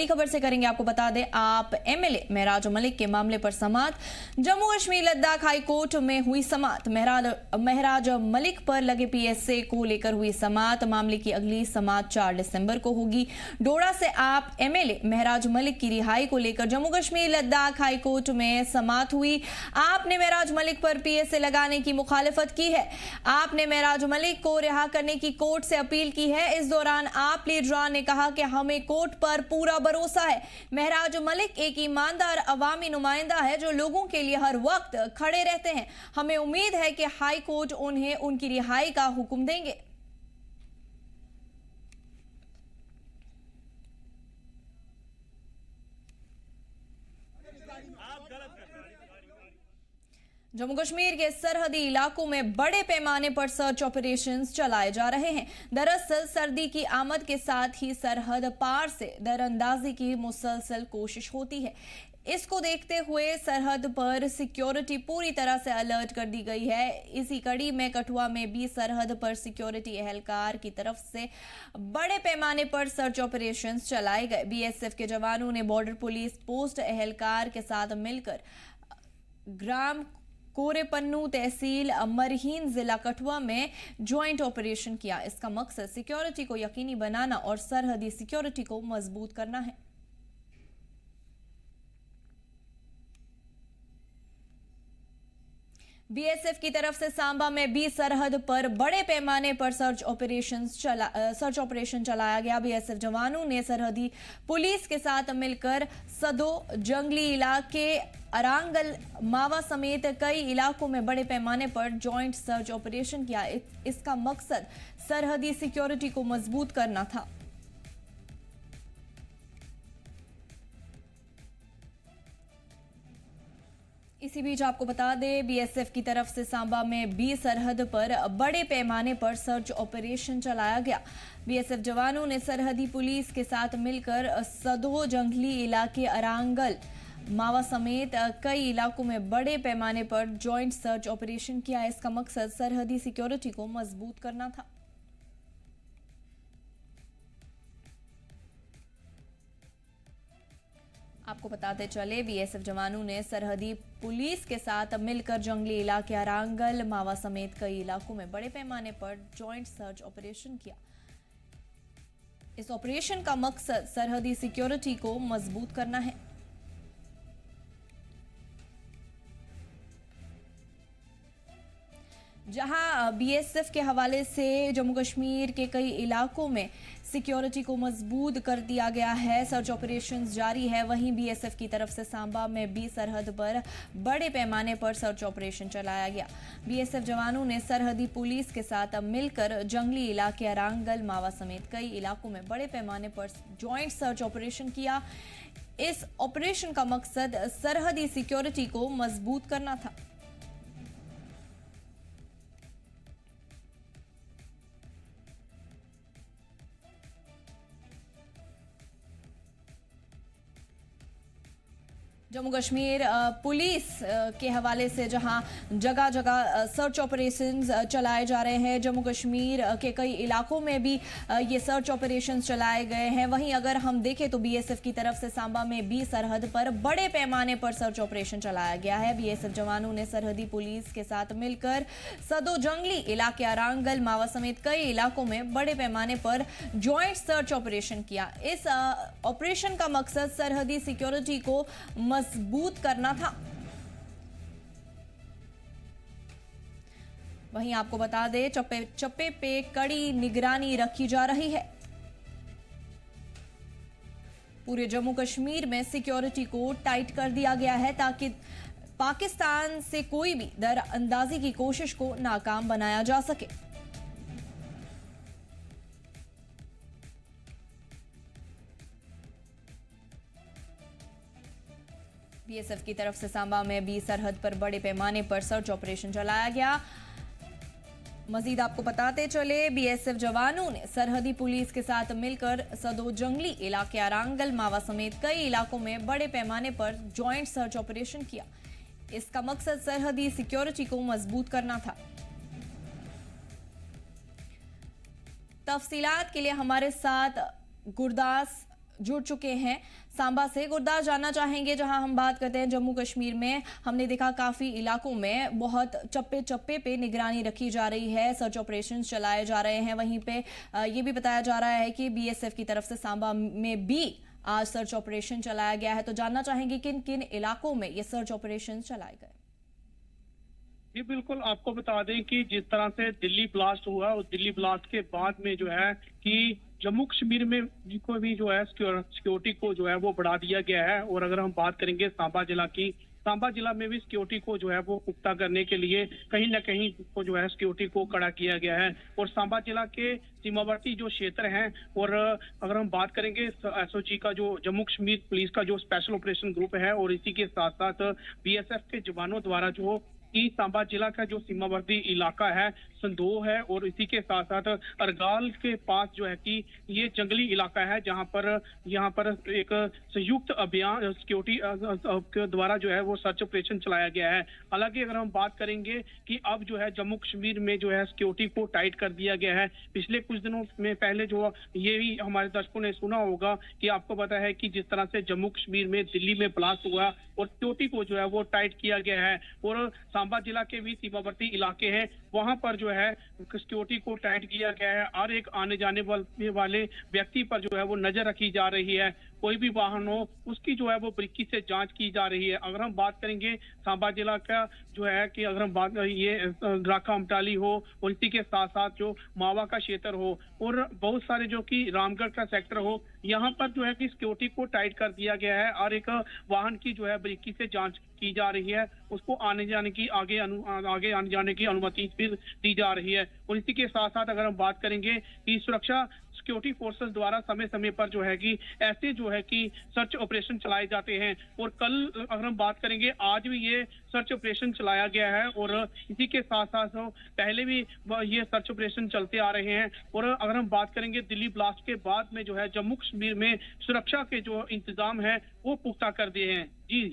खबर से करेंगे आपको बता दें आप एमएलए महराज मलिक के मामले पर समाअत। जम्मू कश्मीर लद्दाख हाई कोर्ट में हुई समाअत। महराज मलिक पर लगे पीएसए को लेकर हुई समाअत। मामले की अगली समाअत 4 दिसंबर को होगी। डोडा से आप एमएलए महराज मलिक की रिहाई को लेकर जम्मू कश्मीर लद्दाख हाई कोर्ट में समाअत हुई। आपने महराज मलिक पर पीएसए लगाने की मुखालिफत की है। आपने महराज मलिक को रिहा करने की कोर्ट से अपील की है। इस दौरान आप लीडरान ने कहा कि हमें कोर्ट पर पूरा भरोसा है। महराज मलिक एक ईमानदार अवामी नुमाइंदा है जो लोगों के लिए हर वक्त खड़े रहते हैं। हमें उम्मीद है कि हाई कोर्ट उन्हें उनकी रिहाई का हुक्म देंगे। जम्मू कश्मीर के सरहदी इलाकों में बड़े पैमाने पर सर्च ऑपरेशंस चलाए जा रहे हैं। दरअसल सर्दी की आमद के साथ ही सरहद पार से दरअंदाजी की मुसलसल कोशिश होती है। इसको देखते हुए सरहद पर सिक्योरिटी पूरी तरह से अलर्ट कर दी गई है। इसी कड़ी में कठुआ में भी सरहद पर सिक्योरिटी एहलकार की तरफ से बड़े पैमाने पर सर्च ऑपरेशंस चलाए गए। बीएसएफ के जवानों ने बॉर्डर पुलिस पोस्ट एहलकार के साथ मिलकर ग्राम कोरेपन्नू तहसील मरहीन जिला कठुआ में ज्वाइंट ऑपरेशन किया। इसका मकसद सिक्योरिटी को यकीनी बनाना और सरहदी सिक्योरिटी को मजबूत करना है। बीएसएफ की तरफ से सांबा में भी सरहद पर बड़े पैमाने पर सर्च ऑपरेशन चलाया गया। बीएसएफ जवानों ने सरहदी पुलिस के साथ मिलकर सदो जंगली इलाके अरांगल मावा समेत कई इलाकों में बड़े पैमाने पर जॉइंट सर्च ऑपरेशन किया। इसका मकसद सरहदी सिक्योरिटी को मजबूत करना था। इसी बीच आपको बता दें बीएसएफ की तरफ से सांबा में भी सरहद पर बड़े पैमाने पर सर्च ऑपरेशन चलाया गया। बीएसएफ जवानों ने सरहदी पुलिस के साथ मिलकर सदो जंगली इलाके अरांगल मावा समेत कई इलाकों में बड़े पैमाने पर जॉइंट सर्च ऑपरेशन किया। इसका मकसद सरहदी सिक्योरिटी को मजबूत करना था। आपको बताते चले बीएसएफ जवानों ने सरहदी पुलिस के साथ मिलकर जंगली इलाके अरांगल मावा समेत कई इलाकों में बड़े पैमाने पर जॉइंट सर्च ऑपरेशन किया। इस ऑपरेशन का मकसद सरहदी सिक्योरिटी को मजबूत करना है। जहां बीएसएफ के हवाले से जम्मू कश्मीर के कई इलाकों में सिक्योरिटी को मजबूत कर दिया गया है, सर्च ऑपरेशंस जारी है, वहीं बीएसएफ की तरफ से सांबा में भी सरहद पर बड़े पैमाने पर सर्च ऑपरेशन चलाया गया। बीएसएफ जवानों ने सरहदी पुलिस के साथ मिलकर जंगली इलाके अरांगल मावा समेत कई इलाकों में बड़े पैमाने पर जॉइंट सर्च ऑपरेशन किया। इस ऑपरेशन का मकसद सरहदी सिक्योरिटी को मजबूत करना था। जम्मू कश्मीर पुलिस के हवाले से जहां जगह जगह सर्च ऑपरेशंस चलाए जा रहे हैं, जम्मू कश्मीर के कई इलाकों में भी ये सर्च ऑपरेशंस चलाए गए हैं। वहीं अगर हम देखें तो बीएसएफ की तरफ से सांबा में भी सरहद पर बड़े पैमाने पर सर्च ऑपरेशन चलाया गया है। बीएसएफ जवानों ने सरहदी पुलिस के साथ मिलकर सदो जंगली इलाके अरांगल मावा समेत कई इलाकों में बड़े पैमाने पर ज्वाइंट सर्च ऑपरेशन किया। इस ऑपरेशन का मकसद सरहदी सिक्योरिटी को मजबूत करना था। वहीं आपको बता दें चप्पे पे कड़ी निगरानी रखी जा रही है। पूरे जम्मू कश्मीर में सिक्योरिटी को टाइट कर दिया गया है ताकि पाकिस्तान से कोई भी दरअंदाजी की कोशिश को नाकाम बनाया जा सके। बीएसएफ की तरफ से सांबा में भी सरहद पर बड़े पैमाने पर सर्च ऑपरेशन चलाया गया। मजीद आपको बताते चले बीएसएफ जवानों ने सरहदी पुलिस के साथ मिलकर सदो जंगली इलाके अरांगल मावा समेत कई इलाकों में बड़े पैमाने पर जॉइंट सर्च ऑपरेशन किया। इसका मकसद सरहदी सिक्योरिटी को मजबूत करना था। तफसीलात के लिए हमारे साथ गुरदास जुड़ चुके हैं सांबा से। गुरदास, जानना चाहेंगे, जहां हम बात करते हैं जम्मू कश्मीर में, हमने देखा काफी इलाकों में बहुत चप्पे चप्पे पे निगरानी रखी जा रही है, सर्च ऑपरेशन चलाए जा रहे हैं। वहीं पे ये भी बताया जा रहा है कि बीएसएफ की तरफ से सांबा में भी आज सर्च ऑपरेशन चलाया गया है। तो जानना चाहेंगे किन किन इलाकों में ये सर्च ऑपरेशन चलाए गए। जी बिल्कुल, आपको बता दें कि जिस तरह से दिल्ली ब्लास्ट हुआ, उस दिल्ली ब्लास्ट के बाद में जो है कि जम्मू कश्मीर में को भी जो है सिक्योरिटी को जो है वो बढ़ा दिया गया है। और अगर हम बात करेंगे सांबा जिला की, सांबा जिला में भी सिक्योरिटी को जो है वो पुख्ता करने के लिए कहीं ना कहीं को जो है सिक्योरिटी को कड़ा किया गया है। और सांबा जिला के सीमावर्ती जो क्षेत्र हैं, और अगर हम बात करेंगे एसओजी का, जो जम्मू कश्मीर पुलिस का जो स्पेशल ऑपरेशन ग्रुप है, और इसी के साथ साथ बीएसएफ के जवानों द्वारा जो कि सांबा जिला का जो सीमावर्ती इलाका है, संदोह है, और इसी के साथ साथ अरगाल के पास जो है कि ये जंगली इलाका है, जहां पर यहाँ पर एक संयुक्त अभियान सिक्योरिटी के द्वारा जो है वो सर्च ऑपरेशन चलाया गया है। हालांकि अगर हम बात करेंगे कि अब जो है जम्मू कश्मीर में जो है सिक्योरिटी को टाइट कर दिया गया है। पिछले कुछ दिनों में पहले जो ये भी हमारे दर्शकों ने सुना होगा कि आपको पता है कि जिस तरह से जम्मू कश्मीर में दिल्ली में ब्लास्ट हुआ और सिक्योरिटी को जो है वो टाइट किया गया है। और सांबा जिला के भी सीमावर्ती इलाके हैं, वहां पर जो है सिक्योरिटी को टाइट किया गया है। और एक आने जाने वाले व्यक्ति पर जो है वो नजर रखी जा रही है। कोई भी वाहन हो उसकी जो है वो बारीकी से जांच की जा रही है। अगर हम बात करेंगे सांबा जिला का जो है कि अगर हम बात ये राखा अमटाली हो, और इसी के साथ साथ जो मावा का क्षेत्र हो, और बहुत सारे जो कि रामगढ़ का सेक्टर हो, यहाँ पर जो है कि सिक्योरिटी को टाइट कर दिया गया है। और एक वाहन की जो है बारीकी से जांच की जा रही है, उसको आने जाने की आगे आने जाने की अनुमति फिर दी जा रही है। और इसी के साथ साथ अगर हम बात करेंगे कि सुरक्षा सिक्योरिटी फोर्सेस द्वारा समय समय पर जो है कि ऐसे जो है कि सर्च ऑपरेशन चलाए जाते हैं। और कल अगर हम बात करेंगे, आज भी ये सर्च ऑपरेशन चलाया गया है, और इसी के साथ साथ पहले भी ये सर्च ऑपरेशन चलते आ रहे हैं। और अगर हम बात करेंगे दिल्ली ब्लास्ट के बाद में जो है जम्मू कश्मीर में सुरक्षा के जो इंतजाम है वो पुख्ता कर दिए हैं। जी,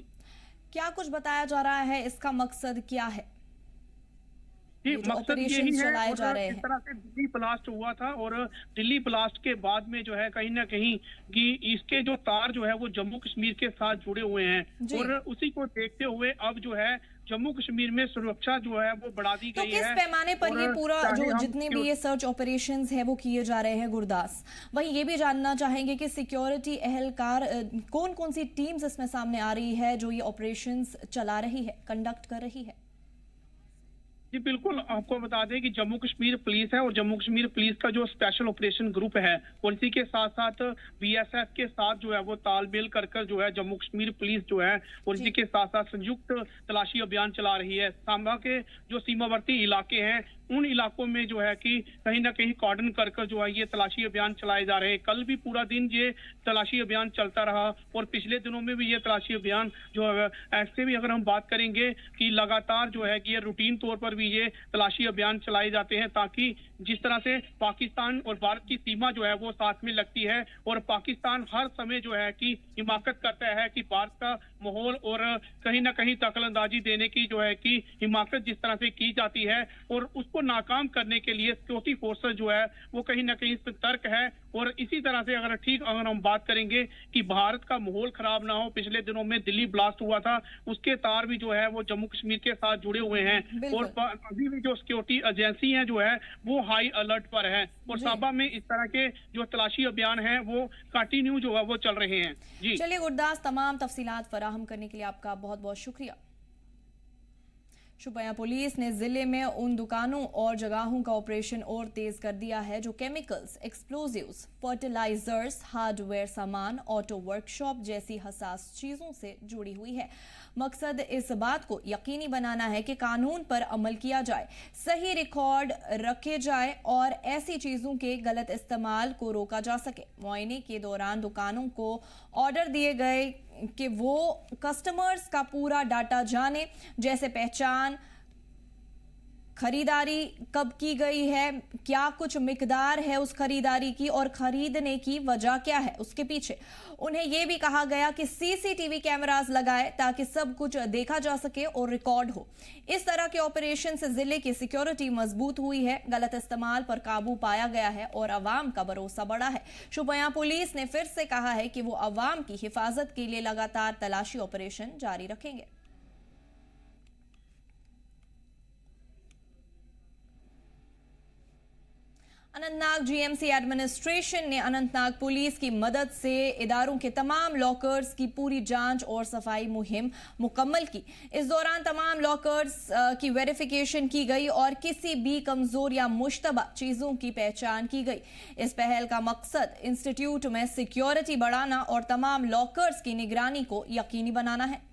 क्या कुछ बताया जा रहा है, इसका मकसद क्या है? मकसद यही है। और इस तरह से दिल्ली ब्लास्ट हुआ था, और दिल्ली ब्लास्ट के बाद में जो है कहीं ना कहीं कि इसके जो तार जो है वो जम्मू कश्मीर के साथ जुड़े हुए हैं, और उसी को देखते हुए अब जो है जम्मू कश्मीर में सुरक्षा जो है वो बढ़ा दी गई है। तो किस पैमाने पर ये पूरा जो जितने भी ये सर्च ऑपरेशंस है वो किए जा रहे हैं गुरदास, वहीं ये भी जानना चाहेंगे कि सिक्योरिटी एहलकार कौन कौन सी टीम्स इसमें सामने आ रही है जो ये ऑपरेशंस चला रही है, कंडक्ट कर रही है? जी बिल्कुल, आपको बता दें कि जम्मू कश्मीर पुलिस है, और जम्मू कश्मीर पुलिस का जो स्पेशल ऑपरेशन ग्रुप है, और इसी के साथ साथ बीएसएफ के साथ जो है वो तालमेल कर जो है जम्मू कश्मीर पुलिस जो है, और इसी के साथ साथ संयुक्त तलाशी अभियान चला रही है। सांबा के जो सीमावर्ती इलाके हैं, उन इलाकों में जो है कि कहीं ना कहीं कॉर्डन कर जो है ये तलाशी अभियान चलाए जा रहे हैं। कल भी पूरा दिन ये तलाशी अभियान चलता रहा, और पिछले दिनों में भी ये तलाशी अभियान जो है, ऐसे भी अगर हम बात करेंगे कि लगातार जो है कि ये रूटीन तौर पर भी ये तलाशी अभियान चलाए जाते हैं, ताकि जिस तरह से पाकिस्तान और भारत की सीमा जो है वो साथ में लगती है, और पाकिस्तान हर समय जो है कि हिमाकत करता है कि भारत का माहौल और कहीं ना कहीं दखलंदाजी देने की जो है कि हिमाकत जिस तरह से की जाती है, और उसको नाकाम करने के लिए सिक्योरिटी फोर्सेस जो है वो कहीं ना कहीं सतर्क है। और इसी तरह से अगर हम बात करेंगे कि भारत का माहौल खराब ना हो, पिछले दिनों में दिल्ली ब्लास्ट हुआ था, उसके तार भी जो है वो जम्मू कश्मीर के साथ जुड़े हुए हैं, और अभी भी जो सिक्योरिटी एजेंसी है जो है वो हाई अलर्ट पर है। और सांबा में इस तरह के जो तलाशी अभियान है वो कंटिन्यू जो है वो चल रहे हैं। जी चलिए गुरदास, तमाम तफसीलात फराहम करने के लिए आपका बहुत बहुत शुक्रिया। शुपिया पुलिस ने जिले में उन दुकानों और जगहों का ऑपरेशन और तेज कर दिया है जो केमिकल्स, एक्सप्लोजिव्स, फर्टिलाइजर्स, हार्डवेयर सामान, ऑटो वर्कशॉप जैसी हसास चीजों से जुड़ी हुई है। मकसद इस बात को यकीनी बनाना है कि कानून पर अमल किया जाए, सही रिकॉर्ड रखे जाए और ऐसी चीजों के गलत इस्तेमाल को रोका जा सके। मुआयने के दौरान दुकानों को ऑर्डर दिए गए कि वो कस्टमर्स का पूरा डाटा जाने, जैसे पहचान, खरीदारी कब की गई है, क्या कुछ मिकदार है उस खरीदारी की और खरीदने की वजह क्या है उसके पीछे। उन्हें यह भी कहा गया कि सीसीटीवी कैमरास लगाए ताकि सब कुछ देखा जा सके और रिकॉर्ड हो। इस तरह के ऑपरेशन से जिले की सिक्योरिटी मजबूत हुई है, गलत इस्तेमाल पर काबू पाया गया है और अवाम का भरोसा बढ़ा है। शोपियां पुलिस ने फिर से कहा है कि वो अवाम की हिफाजत के लिए लगातार तलाशी ऑपरेशन जारी रखेंगे। अनंतनाग जीएमसी एडमिनिस्ट्रेशन ने अनंतनाग पुलिस की मदद से इदारों के तमाम लॉकर्स की पूरी जांच और सफाई मुहिम मुकम्मल की। इस दौरान तमाम लॉकर्स की वेरिफिकेशन की गई और किसी भी कमजोर या मुश्तबा चीजों की पहचान की गई। इस पहल का मकसद इंस्टीट्यूट में सिक्योरिटी बढ़ाना और तमाम लॉकर्स की निगरानी को यकीनी बनाना है।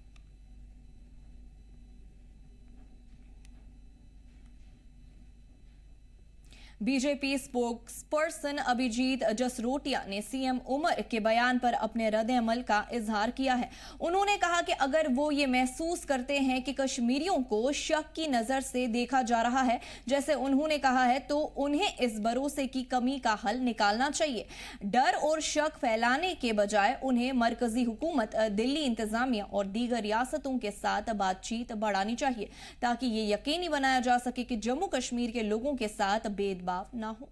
बीजेपी स्पोक्सपर्सन अभिजीत जसरोटिया ने सीएम उमर के बयान पर अपने रद्द-ए-अमल का इजहार किया है। उन्होंने कहा कि अगर वो ये महसूस करते हैं कि कश्मीरियों को शक की नजर से देखा जा रहा है, जैसे उन्होंने कहा है, तो उन्हें इस भरोसे की कमी का हल निकालना चाहिए। डर और शक फैलाने के बजाय उन्हें मरकजी हुकूमत, दिल्ली इंतजामिया और दीगर रियासतों के साथ बातचीत बढ़ानी चाहिए ताकि ये यकीनी बनाया जा सके कि जम्मू कश्मीर के लोगों के साथ भेदभाव ना हो।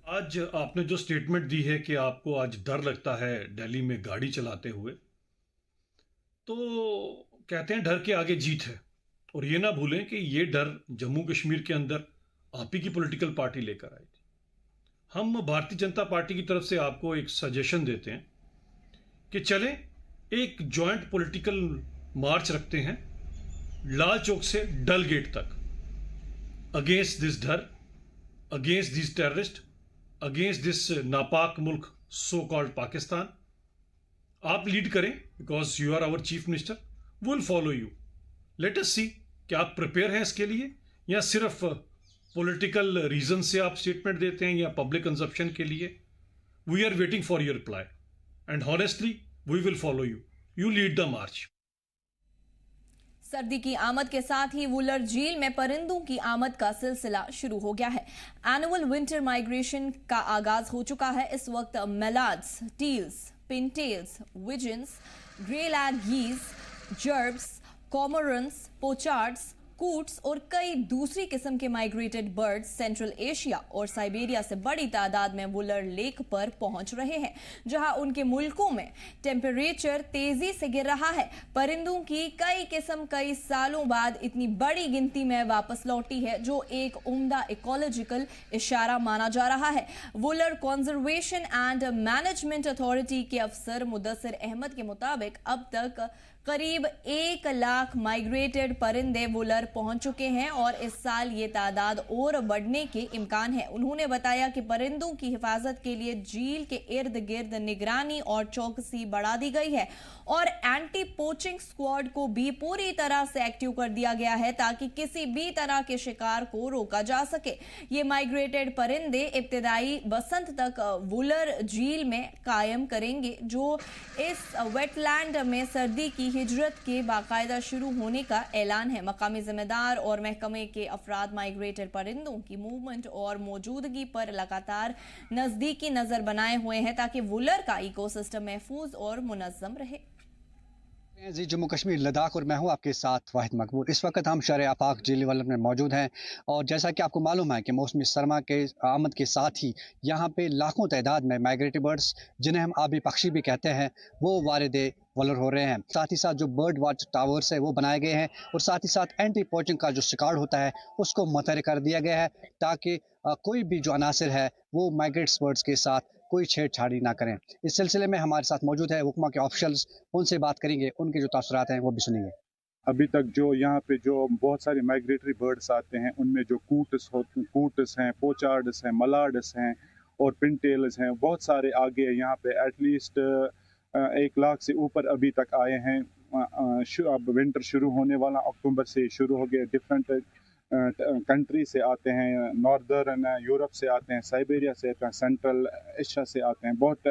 आज आपने जो स्टेटमेंट दी है कि आपको आज डर लगता है दिल्ली में गाड़ी चलाते हुए, तो कहते हैं डर के आगे जीत है। और ये ना भूलें कि ये डर जम्मू कश्मीर के अंदर आप ही की पॉलिटिकल पार्टी लेकर आई थी। हम भारतीय जनता पार्टी की तरफ से आपको एक सजेशन देते हैं कि चलें एक जॉइंट पॉलिटिकल मार्च रखते हैं लाल चौक से डल गेट तक, अगेंस्ट दिस डर, against this terrorist, against this नापाक मुल्क सो कॉल्ड पाकिस्तान। आप लीड करें because you are our chief minister, we will follow you. Let us see कि आप प्रिपेयर हैं इसके लिए या सिर्फ पॉलिटिकल रीजन से आप स्टेटमेंट देते हैं या पब्लिक कंजप्शन के लिए। We are waiting for your reply and honestly we will follow you. You lead the march. सर्दी की आमद के साथ ही वुलर झील में परिंदों की आमद का सिलसिला शुरू हो गया है। एनुअल विंटर माइग्रेशन का आगाज हो चुका है। इस वक्त मेलाड्स, टील्स, पिनटेल्स, विजन्स, ग्रे लैग गीज, जर्ब्स, कॉमोरन्स, पोचार्ड्स, कूट्स और कई दूसरी किस्म के माइग्रेटेड बर्ड्स सेंट्रल एशिया और साइबेरिया से बड़ी तादाद में वुलर लेक पर पहुंच रहे हैं, जहां उनके मुल्कों में टेम्परेचर तेजी से गिर रहा है। परिंदों की कई किस्म कई सालों बाद इतनी बड़ी गिनती में वापस लौटी है, जो एक उम्दा इकोलॉजिकल इशारा माना जा रहा है। Wular conservation and management authority के अफसर मुदस्सिर अहमद के मुताबिक अब तक करीब 1 लाख माइग्रेटेड परिंदे वुलर पहुंच चुके हैं और इस साल ये तादाद और बढ़ने के इम्कान है। उन्होंने बताया कि परिंदों की हिफाजत के लिए झील के इर्द गिर्द निगरानी और चौकसी बढ़ा दी गई है और एंटी पोचिंग स्क्वाड को भी पूरी तरह से एक्टिव कर दिया गया है ताकि किसी भी तरह के शिकार को रोका जा सके। ये माइग्रेटेड परिंदे इब्तिदाई बसंत तक वुलर झील में कायम करेंगे, जो इस वेटलैंड में सर्दी की हिजरत के बाकायदा शुरू होने का ऐलान है। मकामी जिम्मेदार और महकमे के अफराद माइग्रेटेड परिंदों की मूवमेंट और मौजूदगी पर लगातार नजदीकी नजर बनाए हुए हैं ताकि वुलर का इकोसिस्टम महफूज और मुनज़्ज़म रहे। जी, जम्मू कश्मीर, लद्दाख और मैं हूं आपके साथ वाहिद मकबूल। इस वक्त हम शहर आफाक झील वाले में मौजूद हैं और जैसा कि आपको मालूम है कि मौसमी सरमा के आमद के साथ ही यहाँ पे लाखों तादाद में माइग्रेटरी बर्ड्स, जिन्हें हम आबी पक्षी भी कहते हैं, वो वारिद वलर हो रहे हैं। साथ ही साथ जो बर्ड वॉच टावर्स है वो बनाए गए हैं और साथ ही साथ एंटी पोचिंग का जो शिकार होता है उसको मुतहर्रिक कर दिया गया है ताकि कोई भी जो अनासिर है वो माइग्रेट्स बर्ड्स के साथ कोई छेड़छाड़ी ना करें। इस सिलसिले में हमारे साथ मौजूद है हुकमा के ऑफिशियल्स, उनसे बात करेंगे, उनके जो तासुरात हैं वो भी सुनेंगे। अभी तक जो यहाँ पे जो बहुत सारे माइग्रेटरी बर्ड्स आते हैं उनमें जो कूट्स हैं, पोचार्ड्स हैं, मलार्ड्स हैं और पिनटेल्स हैं, बहुत सारे आगे यहाँ पे एटलीस्ट 1 लाख से ऊपर अभी तक आए हैं। अब विंटर शुरू होने वाला अक्टूबर से शुरू हो गया। डिफरेंट कंट्री से आते हैं, नॉर्दर्न यूरोप से आते हैं, साइबेरिया से आते हैं, सेंट्रल एशिया से आते हैं। बहुत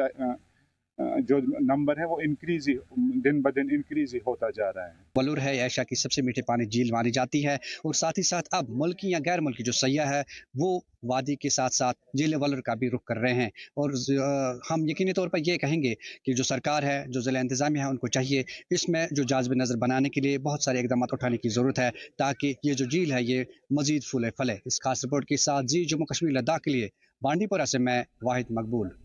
जो नंबर है वो इंक्रीज ही दिन ब दिन इंक्रीज ही होता जा रहा है। वलूर है एशिया की सबसे मीठे पानी झील मानी जाती है और साथ ही साथ अब मुल्की या गैर मुल्की जो सैयाह है वो वादी के साथ साथ झील वलूर का भी रुख कर रहे हैं। और हम यकीनी तौर पर ये कहेंगे कि जो सरकार है, जो ज़िला इंतज़ामिया है, उनको चाहिए इसमें जो जाज़ब नज़र बनाने के लिए बहुत सारे इक़दाम उठाने की ज़रूरत है ताकि ये जो झील है ये मज़ीद फूले फले। इस खास रिपोर्ट के साथ जी जम्मू कश्मीर लद्दाख के लिए बांडीपुरा से मैं वाहिद मकबूल।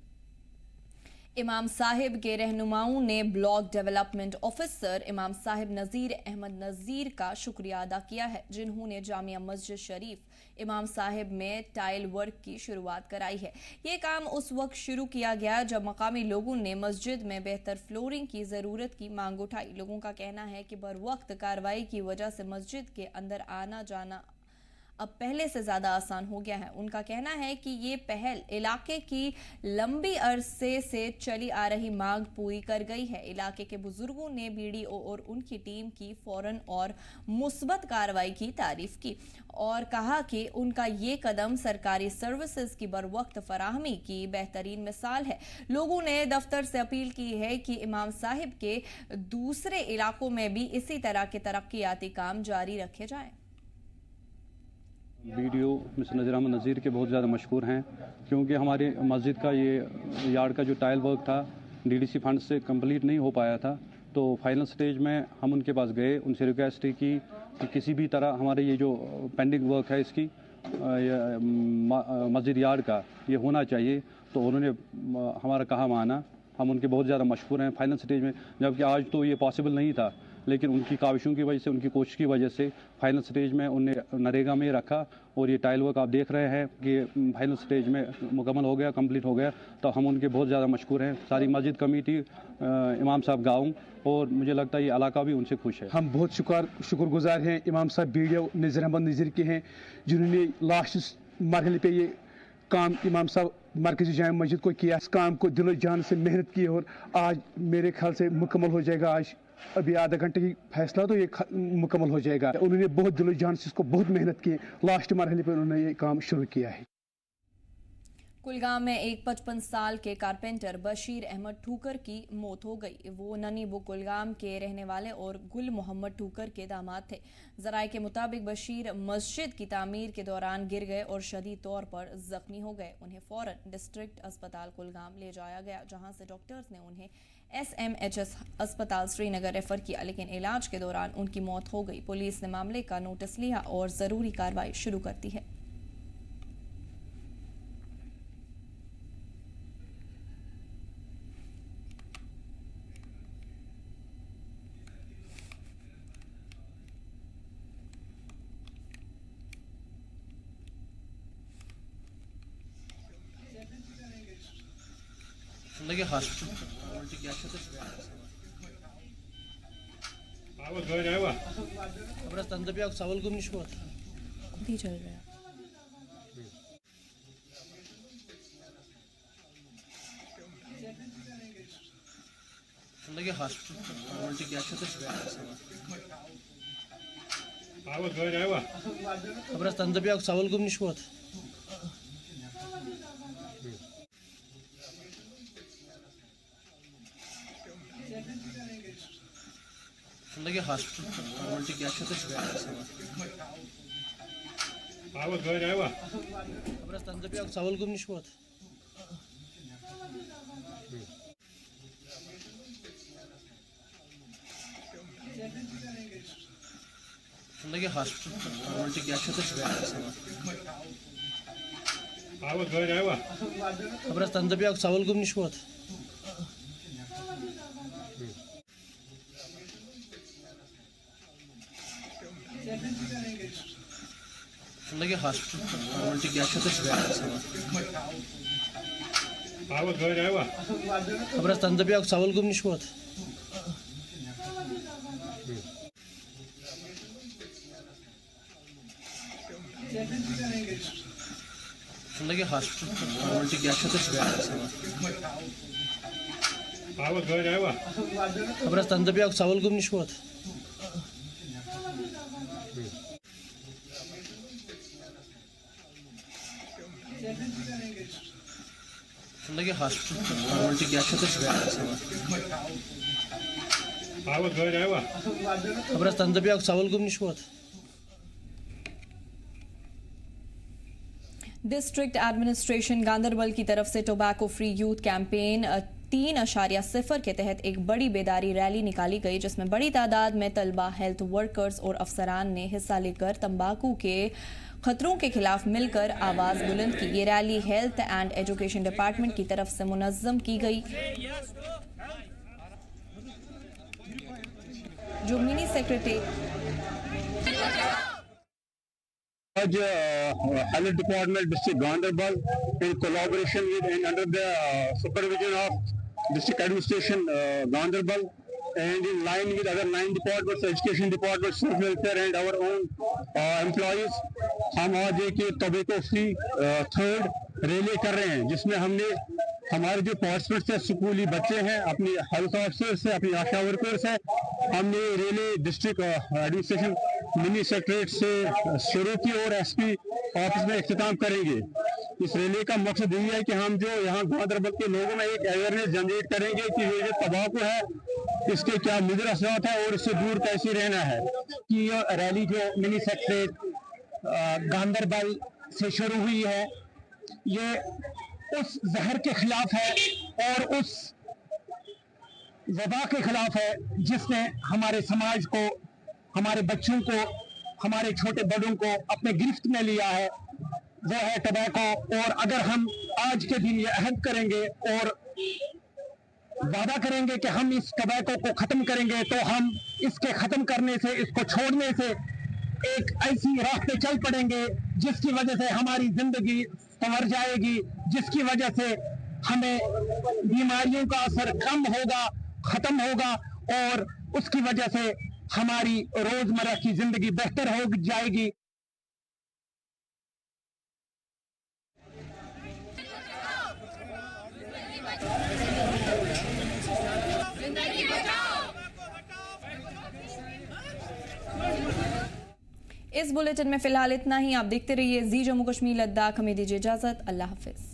इमाम साहिब के रहनुमाओं ने ब्लॉक डेवलपमेंट ऑफिसर इमाम साहिब नज़ीर अहमद नज़ीर का शुक्रिया अदा किया है, जिन्होंने जामिया मस्जिद शरीफ इमाम साहिब में टाइल वर्क की शुरुआत कराई है। ये काम उस वक्त शुरू किया गया जब मकामी लोगों ने मस्जिद में बेहतर फ्लोरिंग की ज़रूरत की मांग उठाई। लोगों का कहना है कि बर वक्त कार्रवाई की वजह से मस्जिद के अंदर आना जाना अब पहले से ज़्यादा आसान हो गया है। उनका कहना है कि ये पहल इलाके की लंबी अरसे से चली आ रही मांग पूरी कर गई है। इलाके के बुजुर्गों ने बीडीओ और उनकी टीम की फौरन और मुस्बत कार्रवाई की तारीफ की और कहा कि उनका ये कदम सरकारी सर्विसेज की बर वक्त फराहमी की बेहतरीन मिसाल है। लोगों ने दफ्तर से अपील की है कि इमाम साहिब के दूसरे इलाकों में भी इसी तरह के तरक्याती काम जारी रखे जाएं। वीडियो मिस्टर नज़ीर अहमद नज़ीर के बहुत ज़्यादा मशहूर हैं क्योंकि हमारी मस्जिद का ये यार्ड का जो टाइल वर्क था डीडीसी फंड से कंप्लीट नहीं हो पाया था, तो फाइनल स्टेज में हम उनके पास गए, उनसे रिक्वेस्ट की कि किसी भी तरह हमारे ये जो पेंडिंग वर्क है इसकी मस्जिद यार्ड का ये होना चाहिए, तो उन्होंने हमारा कहा माना। हम उनके बहुत ज़्यादा मशहूर हैं फाइनल स्टेज में, जबकि आज तो ये पॉसिबल नहीं था, लेकिन उनकी काविशों की वजह से, उनकी कोशिश की वजह से फाइनल स्टेज में उन्हें नरेगा में रखा और ये टाइल वर्क आप देख रहे हैं कि फाइनल स्टेज में मुकम्मल हो गया, कंप्लीट हो गया। तो हम उनके बहुत ज़्यादा मशहूर हैं, सारी मस्जिद कमेटी, इमाम साहब गाँव, और मुझे लगता है ये इलाका भी उनसे खुश है। हम बहुत शुक्रगुजार हैं इमाम साहब बीडीओ नज़ीर अहमद नज़ीर के हैं, जिन्होंने लास्ट मरहले पे ये काम इमाम साहब मरकज़ी जामे मस्जिद को किया। इस काम को दिलो जान से मेहनत की और आज मेरे ख्याल से मुकम्मल हो जाएगा। आज अभी आधा घंटे की फैसला तो ये मुकम्मल हो जाएगा। उन्होंने बहुत दिलो जान से इसको बहुत मेहनत की, लास्ट मरहले पर उन्होंने ये काम शुरू किया है। कुलगाम में एक 55 साल के कारपेंटर बशीर अहमद ठूकर की मौत हो गई। वो ननीबो कुलगाम के रहने वाले और गुल मोहम्मद ठूकर के दामाद थे। जराये के मुताबिक बशीर मस्जिद की तामीर के दौरान गिर गए और शदीद तौर पर जख्मी हो गए। उन्हें फौरन डिस्ट्रिक्ट अस्पताल कुलगाम ले जाया गया, जहां से डॉक्टर्स ने उन्हें SMHS अस्पताल श्रीनगर रेफर किया, लेकिन इलाज के दौरान उनकी मौत हो गई। पुलिस ने मामले का नोटिस लिया और जरूरी कार्रवाई शुरू कर दी है। lagi hospital क्या आवाज गए जाएगा अब तंदबी आप सवाल गुम निश्को भी चल रहा है। lagi hospital क्या आवाज गए जाएगा अब तंदबी आप सवाल गुम निश्को lagi hospital क्या आवाज गए जाएगा अब तंदबी आप सवाल गुम निश्को lagi hospital क्या आवाज गए जाएगा अब तंदबी आप सवाल गुम निश्को lagi hospital क्या आवाज गए जाएगा अब तंदबी आप सवाल गुम निश्को lagi hospital क्या आवाज गए जाएगा अब तंदबी आप सवाल गुम निश्को Şundaki hospital normalde geçiyordur Kıbrıs'tan da bir savul gümüş var. District administration Ganderbal की तरफ से टोबैको फ्री यूथ कैंपेन 3.0 के तहत एक बड़ी बेदारी रैली निकाली गई, जिसमें बड़ी तादाद में तलबा, हेल्थ वर्कर्स और अफसरान ने हिस्सा लेकर तंबाकू के खतरों के खिलाफ मिलकर आवाज बुलंद की। ये rally health and education department की तरफ से मुनज़्ज़म की गई, जो मिनी सेक्रेटरी आज health department district Ganderbal in collaboration with and under the supervision of district administration Ganderbal and in line with other 9 departments, education department, social welfare and our own employees, हम आज एक टोबैको फ्री थर्ड रैली कर रहे हैं, जिसमें हमने हमारे जो पार्टिसिपेंट्स हैं, स्कूली बच्चे हैं, अपनी हेल्थ ऑफिसर्स हैं, अपनी आशा वर्कर्स हैं, हमने rally district administration mini secretariat से शुरू की और एसपी ऑफिस में इख्तिताम करेंगे। इस रैली का मकसद यही है कि हम जो यहाँ गांदरबल के लोगों में एक अवेयरनेस जनरेट करेंगे कि ये जो तंबाकू है इसके क्या मुज़र असरात है और इससे दूर कैसे रहना है। कि ये रैली जो मिनी सेक्रेटरीट गांदरबल से शुरू हुई है, ये उस जहर के खिलाफ है और उस वबा के खिलाफ है जिसने हमारे समाज को, हमारे बच्चों को, हमारे छोटे बड़ों को अपने गिरफ्त में लिया है, वो है टबैको। और अगर हम आज के दिन ये अहद करेंगे और वादा करेंगे कि हम इस टबैको को ख़त्म करेंगे, तो हम इसके ख़त्म करने से, इसको छोड़ने से एक ऐसी राह पे चल पड़ेंगे जिसकी वजह से हमारी ज़िंदगी संवर जाएगी, जिसकी वजह से हमें बीमारियों का असर कम होगा, ख़त्म होगा और उसकी वजह से हमारी रोज़मर्रा की ज़िंदगी बेहतर हो जाएगी। इस बुलेटिन में फिलहाल इतना ही। आप देखते रहिए जी जम्मू कश्मीर लद्दाख। हमें दीजिए इजाजत। अल्लाह हाफिज।